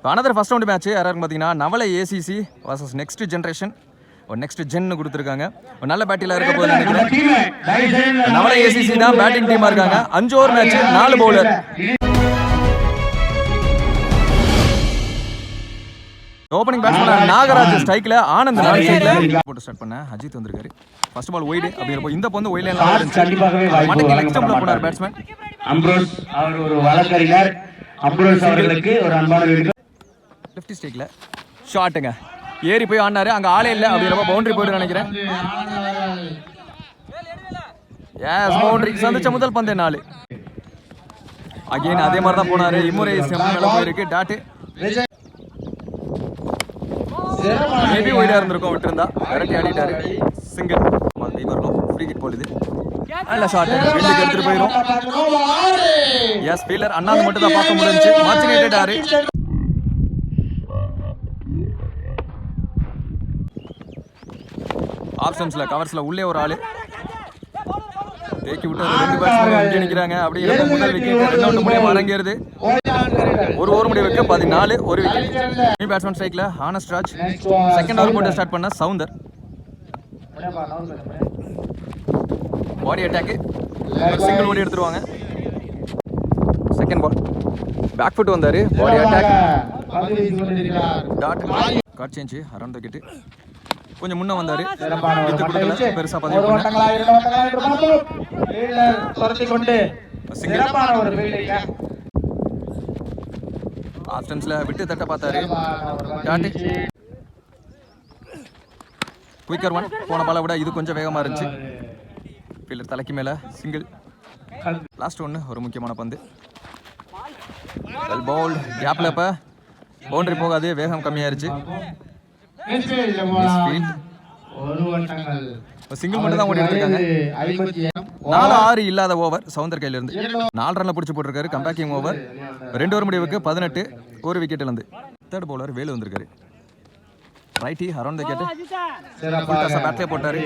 Another first round match யாராருக்கு பார்த்தீங்கன்னா நவலை ACC versus next generation ஒரு நெக்ஸ்ட் ஜென்னு கொடுத்துருக்காங்க. ஒரு நல்ல பேட்டிங்ல இருக்க போது நினைக்கிறேன். நவலை ஏசிசி தான் பேட்டிங் டீமா இருக்காங்க. 5 over match 4 bowler. Opening batsman Nagaraj ஸ்ட்ரைக்ல, ஆனந்த் நாலு சைடுல போட்டு ஸ்டார்ட் பண்ண. அஜித் வந்திருக்காரு. ஃபர்ஸ்ட் பால் ஒய்டு அப்படிங்கறப்போ இந்த பந்து ஒய்ட் லைன்ல வந்துச்சு. மடக்கி லெக் ஸ்டம்ப்ல போனார் பேட்ஸ்மேன் அம்ப்ரோஸ். அவர் ஒரு வழக்கறிஞர். அம்ப்ரோஸ் அவர்களுக்கு ஒரு அன்பான வேண்டுகோள். லெஃப்ட் ஸ்ட்ரைக்ல ஷாட்டுங்க. ஏறி போய் ஆடினாரு. அங்க ஆளே இல்ல அப்படிங்கறப்ப பவுண்டரி போய்டு நினைக்கிறேன். S boundary. சந்திச்ச முதல் பந்து 4. அகைன் அதே மாதிரி தான் போனாரு. இம்முறை ஸ்டம்ப் மேல போயிருக்கு. டாட் மேபி ஒய்டா இருந்திருக்கும். விட்டுருந்தா விரட்டி ஆடிட்டாரு. சிங்கிள். கை வரணும். ஃப்ரீ கிக் போடுது. நல்ல ஷாட். வெளியே எடுத்துட்டு போயிரும். எஸ் ஃபீல்டர் அண்ணாந்து மட்டும் தான் பார்க்க முடிஞ்சுச்சு. மார்ச்சினேட்டடாரு. ஆப்ஷன்ஸ்ல கவர்ஸ்ல உள்ளே ஒரு ஆளு தேக்கி விட்டு 2 பேட்ஸ்மேன் இங்கே நிற்கிறாங்க. அப்படியே முதல் விக்கெட் 2 அவுட் மூலியமா அரங்கேறுது. ஒரு ஓவர் முடிய வைக்க 14 ஒரு விக்கெட். நியூ பேட்ஸ்மேன் ஸ்ட்ரைக்ல ஆனஸ்ட் ராஜ். செகண்ட் ஓவர் போட்டு ஸ்டார்ட் பண்ண சவுந்தர். பாடி அட்டாக். சிங்கிள் ஓடி எடுத்துருவாங்க. செகண்ட் பால் பேக் ஃபுட் வந்தாரு. பாடி attack. Dot card change around wicket. கொஞ்சம் முன்ன வந்தாரு. பெருசா பதிவு ஆப்ஷன்ஸ்ல விட்டு தட்ட பார்த்தாரு. Quicker one. போன பாலை விட இது கொஞ்சம் வேகமா இருந்துச்சு. ஃபீல்டர் தலைக்கு மேல சிங்கிள். லாஸ்ட் ஒன்னு ஒரு முக்கியமான பந்து. Well bowled. கேப்ல இப்ப பவுண்டரி போகாது. வேகம் கம்மியாயிருச்சு. சிங்கிள் மட்டும் தான் ஓடி எடுத்திருக்காங்க. 4-6 இல்லாத ஓவர் சவுந்தர் கையில இருந்து 4 ரன்ல பிடிச்சு போட்டிருக்காரு. கம்பேக்கிங் ஓவர் 2 ஓவர் முடிவுக்கு 18 ஒரு விக்கெட்ல இருந்து. தேர்ட் பவுலர் வேலு வந்திருக்காரு. ரைட்டி அரௌண்ட் தி விக்கெட் பேட்ல போட்டாரு.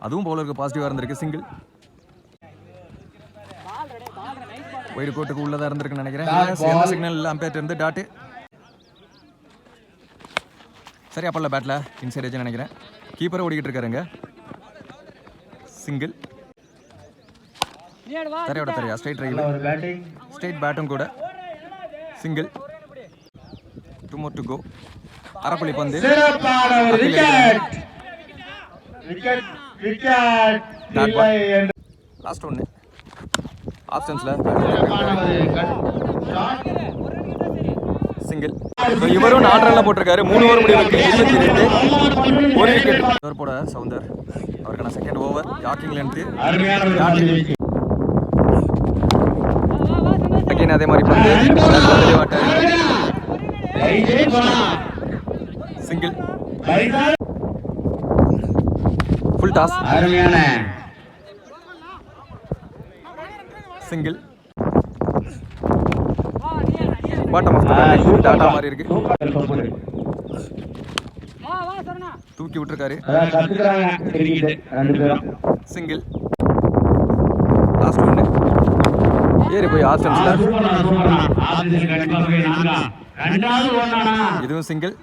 அதுவும் பவுலருக்கு பாசிட்டிவா இருந்திருக்கு. சிங்கிள். ஒயிட் கோட்டுக்கு உள்ளதா இருந்திருக்குன்னு நினைக்கிறேன். சிக்னல் அம்பேர் இருந்து டாட். சரியா பல்ல பேட்ல இன்சைட் ஏஜ் நினைக்கிறேன். கீப்பரை ஓடிக்கிட்டு இருக்காருங்க. சிங்கிள். தரையோட தரையா ஸ்ட்ரைட் ரைட். ஸ்ட்ரைட் பேட்டும் கூட. சிங்கிள். 2 more to go. அரப்பள்ளி பந்து. லாஸ்ட் ஒன்னு. ஆப்ஷன்ஸ்ல சிங்கிள். இவரும் 4 ரன்ல போட்டிருக்காரு. 3 ஓவர் முடிவுக்கு 22 ஒரு விக்கெட். ஓவர் போட சவுந்தர். அவருக்கான second over yorking length. Again அதே மாதிரி பந்து. Single. Full toss. Single. Bottom of the டாடா மாதிரி இருக்கு. தூக்கி விட்டுருக்காரு. சிங்கிள். லாஸ்ட் ஒன்னு. ஏறி போய் ஆப்ஷன்ஸ்ல இதுவும் சிங்கிள்.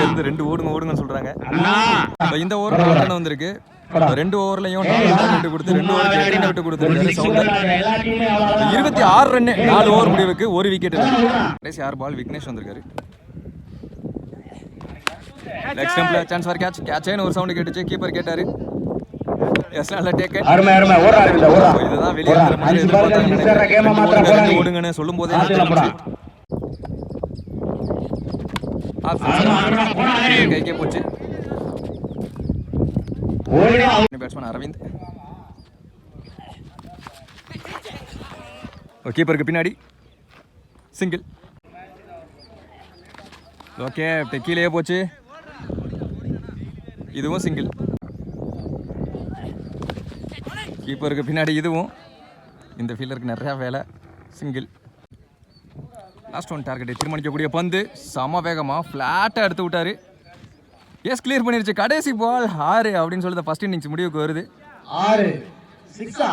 இருந்து 2 ஓடுங்கன்னு சொல்றாங்க. இந்த ஓவர் 1 ரன் வந்திருக்கு. 2 ஓவர்லயும் 4 விட்டு கொடுத்து 2 ஓவர் 8 விட்டு கொடுத்துருக்காரு சவுந்தர். 26 ரன் 4 ஓவர் முடிவுக்கு ஒரு விக்கெட். கடைசி 6 பால் விக்னேஷ் வந்திருக்காரு. லெக் ஸ்டம்ப்ல சான்ஸ் ஃபார் கேட்ச். கேட்ச்னு ஒரு சவுண்ட் கேட்டுச்சு. கீப்பர் கேட்டாரு. எஸ் நல்ல டேக். இதுதான் வெளிய வந்து ஓடுங்கன்னு சொல்லும்போதே கைக்கே போச்சு. பேட்ஸ்மேன் அரவிந்த். கீப்பருக்கு பின்னாடி சிங்கிள். ஓகே கீழே போச்சு. இதுவும் சிங்கிள். கீப்பருக்கு பின்னாடி இதுவும். இந்த ஃபீல்டருக்கு நிறையா வேலை. சிங்கிள். லாஸ்ட் ஒன் டார்கெட்டை தீர்மானிக்கக்கூடிய பந்து. சம வேகமாக ஃப்ளாட்டாக எடுத்து விட்டாரு. எஸ் கிளியர் பண்ணிருச்சு. கடைசி பால் 6 அப்படின்னு சொல்லிட்டு ஃபர்ஸ்ட் இன்னிங்ஸ் முடிவுக்கு வருது. 6 6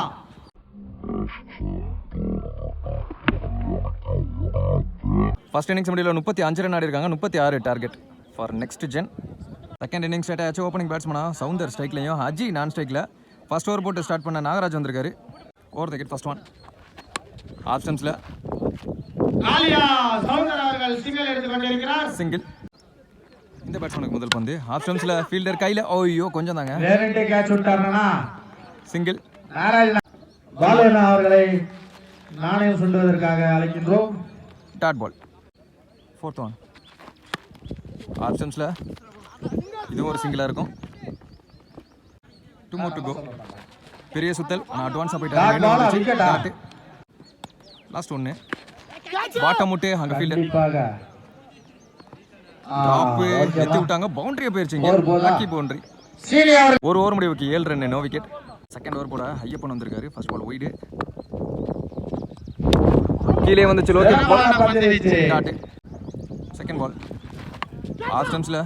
ஃபர்ஸ்ட் ஃபர்ஸ்ட் இன்னிங்ஸ் முடியல 35 ரன் ஆடி இருக்காங்க. 36 target for next gen. Second innings start ஆச்சு. ஓப்பனிங் பேட்ஸ்மனா சவுந்தர் ஸ்ட்ரைக்லையும் அஜி நான் ஸ்ட்ரைக்கில். ஃபர்ஸ்ட் ஓவர் போட்டு ஸ்டார்ட் பண்ண நாகராஜ் வந்திருக்காரு. Over the wicket first one. ஆப்ஷன்ஸில் சிங்கிள். இந்த பேட்ஸ்மனுக்கு முதல் பந்து. ஆப்ஷன்ஸில் ஃபீல்டர் கையில் ஓய்யோ கொஞ்சம் தாங்க. சிங்கிள். அவர்களை நாணயம் சொல்வதற்காக அழைக்கின்றோம். Dot ball. Fourth one. ஆப்ஷன்ஸில் இதுவும் ஒரு சிங்கிளாக இருக்கும். 2 more to go. பெரிய சுத்தல் ஆனால் அட்வான்ஸாக போயிட்டாங்க. லாஸ்ட் ஒன்று பாட்டம் முட்டு அங்கே ஃபீல்டர் ட்ராப்பு எத்தி விட்டாங்க. பவுண்டரியை போயிருச்சிங்க. Lucky boundary. ஒரு ஓவர் முடிவுக்கு 7 run no wicket. Second over போட ஐயப்பன் வந்திருக்காரு. ஃபர்ஸ்ட் பால் ஒய்டு கீழே வந்துச்சு. டாட்டு. Second ball. ஆப்ஷன்ஸில்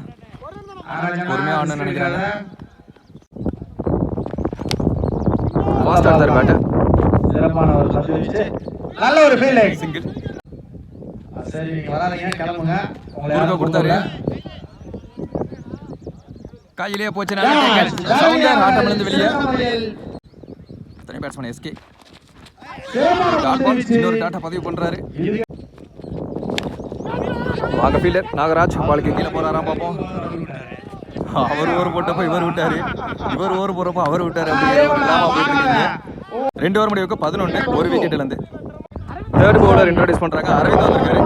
பொறுமையாக ஆடணும்னு நினைக்கிறாங்க. ஃபாஸ்ட் ஆடுறாரு பேட்டர். சிறப்பான ஒரு பந்து வீச்சு. நல்ல ஒரு ஃபீல்டிங். சிங்கிள். சரி நீங்க வராதீங்க கிளம்புங்க. உங்களை கொடுத்தாரு. கையிலேயே போச்சு. சவுண்டர் ஆட்டமிலிருந்து வெளியே. தனி பேட்ஸ்மேன் எஸ்கே. இன்னொரு டாட்டா பதிவு பண்றாரு. வாங்க ஃபீல்டர் நாகராஜ் பாலுக்கு கீழே போறாராம் பார்ப்போம். அவர் ஓவர் போட்டப்போ இவர் விட்டாரு. இவர் ஓவர் போறப்போ அவர் விட்டாரு. அப்படியே 2 ஓவர் முடிவுக்கு 11 ஒரு விக்கெட்ல இருந்து. தேர்ட் பவுலர் இன்ட்ரோடியூஸ் பண்றாங்க. அரவிந்த் வந்திருக்காரு.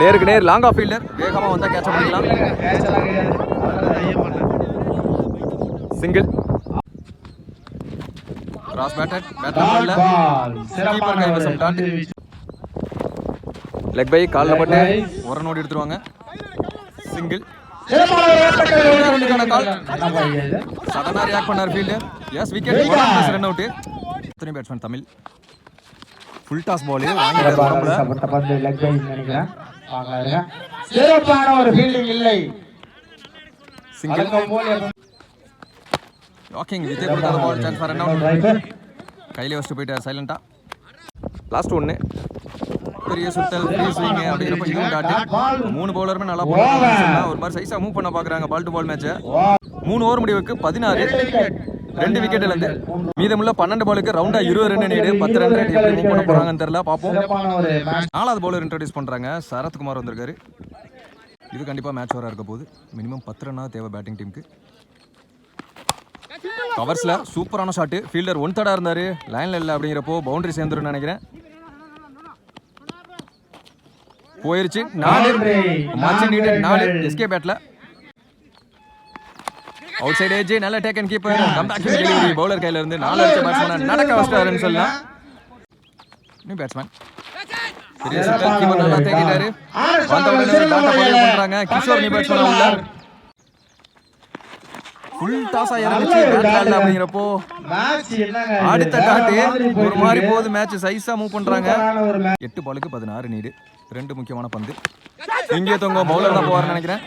நேருக்கு நேர் லாங் ஆஃப் ஃபீல்டர் வேகமா வந்தா கேட்ச் பண்ணிக்கலாம். Single. Cross batter batter keeper கைவசம் டாட். லெக் பை கால்ல பட்டு ஒரு ரன் ஓடி எடுத்துருவாங்க. சிங்கிள். சடனா ரியாக்ட் பண்ணார் fielder. Yes wicket. Run out. இத்தனை batsman Tamil full toss ball வாங்கிட்டு லெக் பை நினைக்கிறேன். சிறப்பான ஒரு ஃபீல்டிங் இல்லை. சிங்கிள். வாக்கிங் விஜய் கொடுக்காத ball chance for run out. கையில வச்சுட்டு போயிட்டார் சைலண்டா. லாஸ்ட் ஒன்று பெரிய சுத்தல் ஃப்ரீ ஸ்விங் அப்படிங்கிறப்ப இதுவும் டாட்டு. 3 பவுலருமே நல்லா போடுறாங்க. ஒரு மாதிரி சைஸா மூவ் பண்ண பாக்குறாங்க ball to ball match. 3 over முடிவுக்கு 16 2 விக்கெட்ல இருந்து. மீதமுள்ள 12 பாலுக்கு ரவுண்டா 20 ரன் நீடு. 10 ரன் ரேட் எப்படி மூவ் பண்ண போறாங்கன்னு தெரியல. பாப்போம். 4வது பவுலர் இன்ட்ரோடியூஸ் பண்றாங்க. சரத்குமார் வந்திருக்காரு. இது கண்டிப்பா மேட்ச் ஓவரா இருக்க போகுது. மினிமம் 10 ரன்னா தேவை பேட்டிங் டீமுக்கு. கவர்ஸ்ல சூப்பரான ஷாட். ஃபீல்டர் 1 தடா இருந்தாரு. லைன்ல இல்ல அப்படிங்கிறப்போ பவுண்டரி சேர்ந்துரும் நினைக்கிறேன். போயிருச்சு. 4 மாச்சி நீடட் 4 எஸ்கே பேட்ல. அவுட் சைடு ஏஜ் நல்ல take and keeper. Come back delivery bowler கையில இருந்து 4 அடிச்ச பேட்ஸ்மேன் நடக்க வச்சிட்டாருன்னு சொல்லலாம். நியூ பேட்ஸ்மேன் பெரிய சிக்கல். கீப்பர் நல்லா தேக்கிட்டாரு. வந்த உடனே டாட்டா பதிவு பண்றாங்க. கிஷோர் நியூ பேட்ஸ்மேன் உள்ள ஃபுல் டாஸா இறங்குச்சு பேட்ல அப்படிங்கிறப்போ அடுத்த டாட்டு ஒரு மாதிரி போகுது. மேட்ச் சைஸா மூவ் பண்றாங்க. 8 பாலுக்கு 16 நீடு. 2 முக்கியமான பந்து. இங்கே தொங்க பவுலர் தான் போவார்னு நினைக்கிறேன்.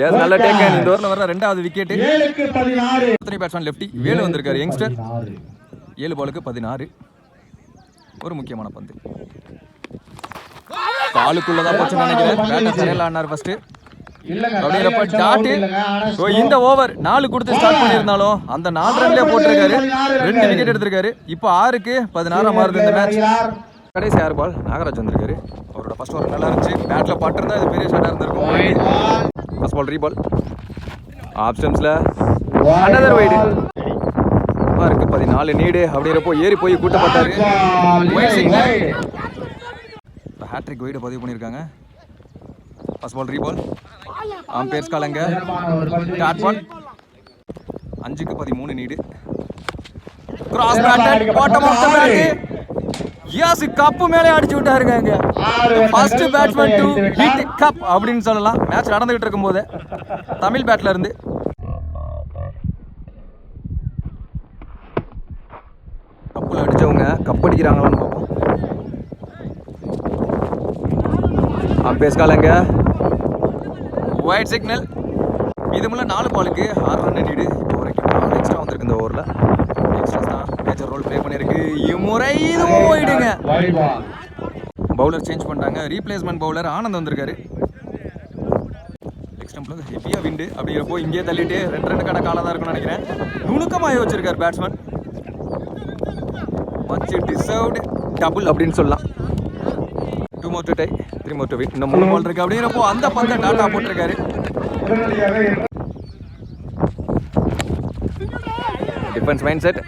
எஸ் நல்ல டேக்கன். இந்த ஓவர்ல வர 2வது விக்கெட். 7 பேட்ஸ்மேன் லெஃப்டி வேலு வந்திருக்காரு யங்ஸ்டர். 7 பாலுக்கு 16 ஒரு முக்கியமான பந்து. காலுக்குள்ளதான் போச்சுன்னு நினைக்கிறேன். பேட்டர் தலையில ஆனார் ஃபர்ஸ்ட். இந்த ஓவர் 4 கொடுத்து ஸ்டார்ட் பண்ணிருந்தாலும் அந்த 4 ரன்லயே போட்டிருக்காரு. 2 விக்கெட் எடுத்திருக்காரு. இப்போ 6க்கு 16 மாறுது இந்த மேட்ச். கடைசி 6 பால் நாகராஜ் வந்திருக்காரு. அவரோட ஃபர்ஸ்ட் ஓவர் நல்லா இருந்துச்சு. பேட்ல பட்டிருந்தா இது பெரிய ஷாட்டா இருந்திருக்கும். First ball reball. ஆப்ஷன்ஸ்ல அனதர் வைடு. 14 நீடு அப்படிங்கிறப்போ ஏறி போய் கூட்டப்பட்டாரு. ஹேட்ரிக் வைடு பதிவு பண்ணியிருக்காங்க. First ball reball. ஆம்பேர்ஸ் காலங்க டாட் பால். 5க்கு 13 need. Cross batter bottom of the bat. யாஸ் கப் மேலே அடிச்சு விட்டாருங்க. First batsman to hit cup அப்படின்னு சொல்லலாம். மேட்ச் நடந்துகிட்டு இருக்கும்போது தமிழ் பேட்ல இருந்து கப்பில் அடிச்சவங்க கப் அடிக்கிறாங்களான்னு பார்ப்போம். ஆம்பேர்ஸ் காலங்க ஒயிட் சிக்னல். இதுமுள்ள 4 பாலுக்கு 6 ரன் நீடு. இப்போ வரைக்கும் 4 எக்ஸ்ட்ரா வந்திருக்கு இந்த ஓவரில். எக்ஸ்ட்ராஸ் தான் மேஜர் ரோல் ப்ளே பண்ணியிருக்கு. இம்முறை இது போயிடுங்க. பவுலர் சேஞ்ச் பண்ணிட்டாங்க. ரீப்ளேஸ்மெண்ட் பவுலர் ஆனந்த் வந்திருக்காரு. எக்ஸ்டம்பிள் ஹெவியாக விண்டு அப்படிங்கிறப்போ இங்கேயே தள்ளிட்டு 2 ரன்னுக்கான காலாக தான் இருக்கும்னு நினைக்கிறேன். நுணுக்கமாக வச்சிருக்காரு பேட்ஸ்மேன். மச் டிசர்வ்டு டபுள் அப்படின்னு சொல்லலாம். 2 more to tie, 3 more to win. இன்னும் 3 பால் இருக்கு அப்படிங்கிறப்போ அந்த பந்தை டாட்டா போட்டிருக்காரு. Defence mind set.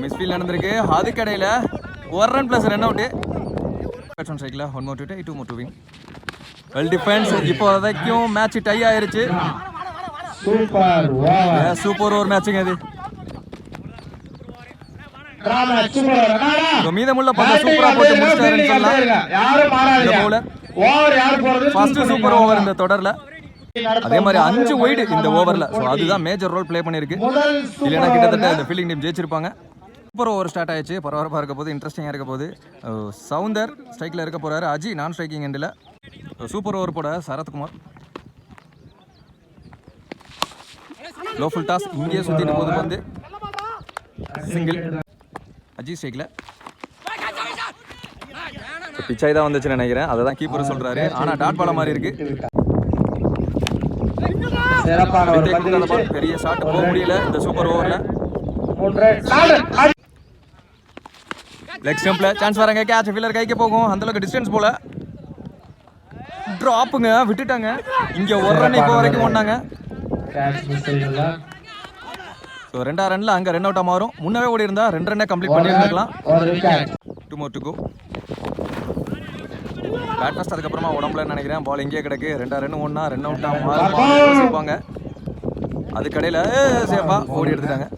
மிஸ்ஃபீல் நடந்திருக்கு. அதுக்கடையில் 1 run + ரன் அவுட்டு. பேட்ஸ்மேன் ஸ்ட்ரைக்கில் 1 more to tie, 2 more to win. Well defence. இப்போ வரைக்கும் மேட்ச் டை ஆயிருச்சு. சூப்பர் ஓவர் மேட்சுங்க இது. மீதமுள்ள பந்து சூப்பரா போட்டு முடிச்சாருன்னு சொல்லலாம். இந்த பவுலர் ஃபர்ஸ்ட் சூப்பர் ஓவர் இந்த தொடர்ல. அதே மாதிரி 5 வைடு இந்த ஓவர்ல. ஸோ அதுதான் மேஜர் ரோல் ப்ளே பண்ணியிருக்கு. இல்லைன்னா கிட்டத்தட்ட இந்த ஃபீல்டிங் டீம் ஜெயிச்சிருப்பாங்க. சூப்பர் ஓவர் ஸ்டார்ட் ஆயிடுச்சு. பரபரப்பாக இருக்க போது, இன்ட்ரெஸ்டிங்காக இருக்க போது. சவுந்தர் ஸ்ட்ரைக்கில் இருக்க போறாரு. அஜி நான் ஸ்ட்ரைக்கிங் எண்டில். சூப்பர் ஓவர் போட சரத்குமார். லோ ஃபுல் டாஸ் இங்கேயே சுற்றிட்டு போது வந்து சிங்கிள். அஜி ஸ்ட்ரைக்கில் பிச்சாய் தான் வந்துச்சுன்னு நினைக்கிறேன். அதை தான் கீப்பர் சொல்றாரு. ஆனால் டாட் பால மாதிரி இருக்கு. பெரிய ஷாட் போக முடியல இந்த சூப்பர் ஓவர்ல. லெக் ஸ்டம்ப்ல சான்ஸ் வராங்க. கேட்ச் ஃபீல்டர் கைக்கு போகும். அந்த அளவுக்கு டிஸ்டன்ஸ் போல. டிராப்புங்க விட்டுட்டாங்க. இங்க 1 ரன் இப்போ வரைக்கும் ஓடினாங்க. ஸோ 2 ரன்ல அங்கே ரன் அவுட்டாக மாறும். முன்னவே ஓடி இருந்தா 2 ரன்னை கம்ப்ளீட் பண்ணியிருந்துக்கலாம். 2 more to go. Bat first அதுக்கப்புறமா உடம்புல நினைக்கிறேன். பால் இங்கேயே கிடக்கு. 2 ரன் ஓடினா ரன் அவுட்டாக மாறுவாங்க. அதுக்கடையில் சேஃபாக ஓடி எடுத்துட்டாங்க.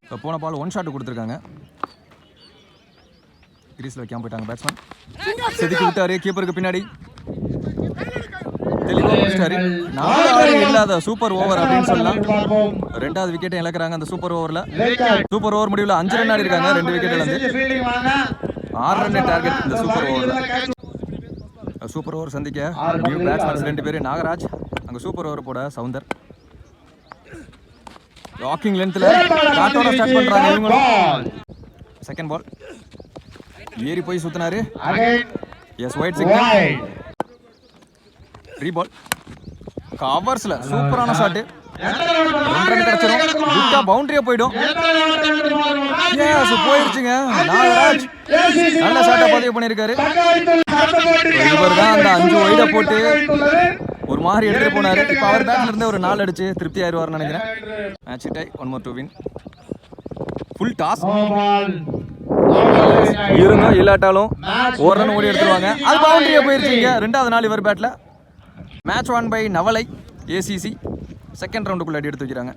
இப்போ போன பால் 1 ஷாட் கொடுத்துருக்காங்க. கிரீஸில் வைக்காம போயிட்டாங்க பேட்ஸ்மேன். செதுக்கி விட்டாரு கீப்பருக்கு பின்னாடி. தெளிவாக முடிச்சிட்டாரு. 4 இல்லாத சூப்பர் ஓவர் அப்படின்னு சொல்லலாம். 2வது விக்கெட்டை இழக்கிறாங்க அந்த சூப்பர் ஓவரில். சூப்பர் ஓவர் முடிவில் 5 ரன் ஆடி இருக்காங்க. 2 விக்கெட் இழந்து 6 ரன் டார்கெட் இந்த சூப்பர் ஓவரில். சூப்பர் ஓவர் சந்திக்க நியூ பேட்ஸ்மேன்ஸ் 2 பேர். நாகராஜ் அங்கே சூப்பர் ஓவர் போட சவுந்தர். வாக்கிங் லென்த்தில் டாட்டோட ஸ்டார்ட் பண்ணுறாங்க இவங்களும். செகண்ட் பால் ஏறி போய் சுத்தினாரு. Yes wide signal. ரீபால் கவர்ஸ்ல சூப்பரான ஷாட். 2 ரன் கிடைச்சிரும். விட்டா பவுண்டரியா போயிடும். போயிருச்சுங்க. நாகராஜ் நல்ல ஷாட்டை பதிவு பண்ணியிருக்காரு. இவர் தான் அந்த 5 வைட போட்டு ஒரு மாதிரி எடுத்துட்டு போனாரு. இப்போ அவர் பேட்ல இருந்து ஒரு 4 அடிச்சு திருப்தி ஆயிடுவார்னு நினைக்கிறேன். Match tie 1 more to win. Full toss இருந்தும் இல்லாட்டாலும் 1 ரன் ஓடி எடுத்துருவாங்க. அது பவுண்டரியா போயிருச்சுங்க. 2வது நாள் இவர் பேட்ல. மேட்ச் 1 by நவலை ACC. செகண்ட் ரவுண்டுக்குள்ள எடுத்து வைக்கிறாங்க.